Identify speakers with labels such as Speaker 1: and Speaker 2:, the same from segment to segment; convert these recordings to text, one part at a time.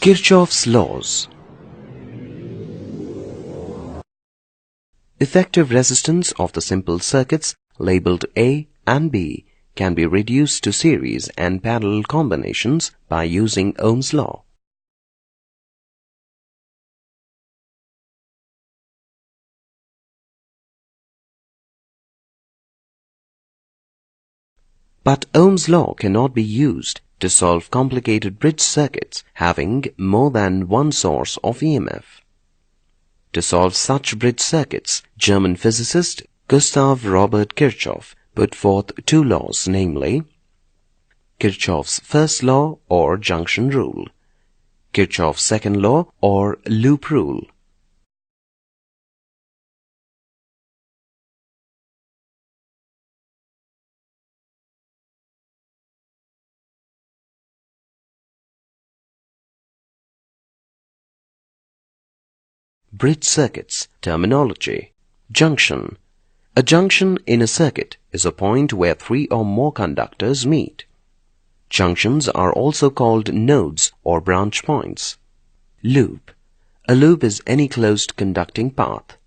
Speaker 1: Kirchhoff's laws. Effective resistance of the simple circuits labeled A and B can be reduced to series and parallel combinations by using Ohm's law. But Ohm's law cannot be used to solve complicated bridge circuits having more than one source of EMF. To solve such bridge circuits, German physicist Gustav Robert Kirchhoff put forth two laws, namely Kirchhoff's first law or junction rule, Kirchhoff's second law or loop rule. Bridge circuits terminology. Junction. A junction in a circuit is a point where three or more conductors meet. Junctions are also called nodes or branch points. Loop. A loop is any closed conducting path.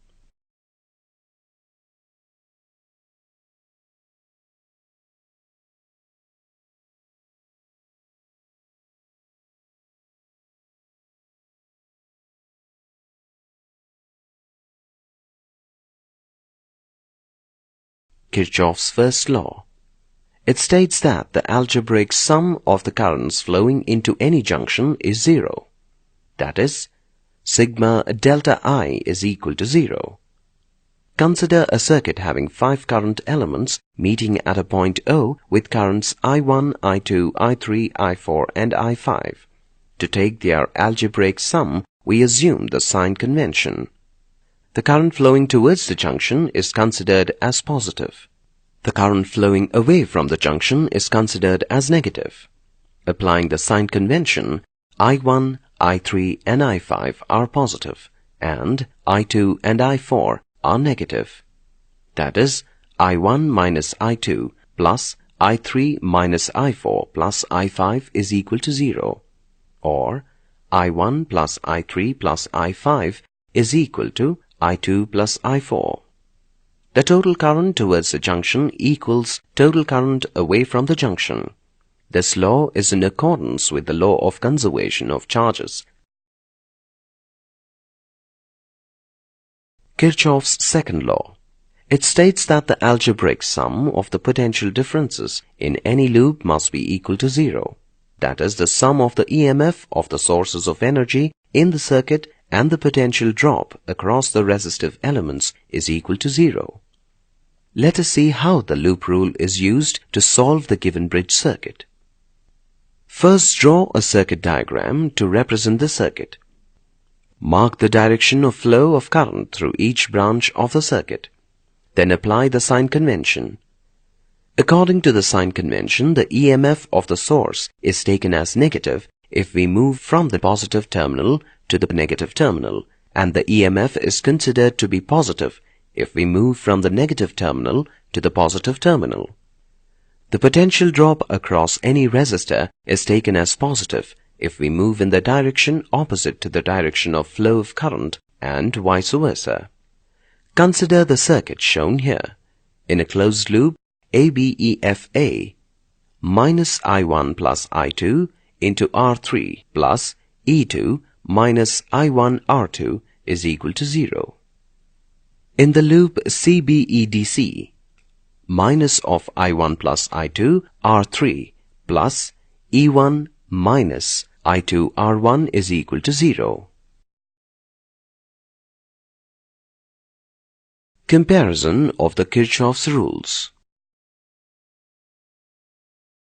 Speaker 1: Kirchhoff's first law. It states that the algebraic sum of the currents flowing into any junction is zero. That is, sigma delta I is equal to zero. Consider a circuit having 5 current elements meeting at a point O with currents I1, I2, I3, I4 and I5. To take their algebraic sum, we assume the sign convention. The current flowing towards the junction is considered as positive. The current flowing away from the junction is considered as negative. Applying the sign convention, I1, I3 and I5 are positive and I2 and I4 are negative. That is, I1 minus I2 plus I3 minus I4 plus I5 is equal to 0. Or I1 plus I3 plus I5 is equal to I2 plus I4. The total current towards the junction equals total current away from the junction. This law is in accordance with the law of conservation of charges. Kirchhoff's second law. It states that the algebraic sum of the potential differences in any loop must be equal to 0. That is, the sum of the EMF of the sources of energy in the circuit and the potential drop across the resistive elements is equal to 0. Let us see how the loop rule is used to solve the given bridge circuit. First, draw a circuit diagram to represent the circuit. Mark the direction of flow of current through each branch of the circuit. Then apply the sign convention. According to the sign convention, the EMF of the source is taken as negative if we move from the positive terminal to the negative terminal, and the EMF is considered to be positive if we move from the negative terminal to the positive terminal. The potential drop across any resistor is taken as positive if we move in the direction opposite to the direction of flow of current and vice versa. Consider the circuit shown here. In a closed loop, ABEFA minus I1 plus I2 into R3 plus E2 minus I1 R2 is equal to 0. In the loop CBEDC, minus of I1 plus I2 R3 plus E1 minus I2 R1 is equal to 0. Comparison of the Kirchhoff's rules.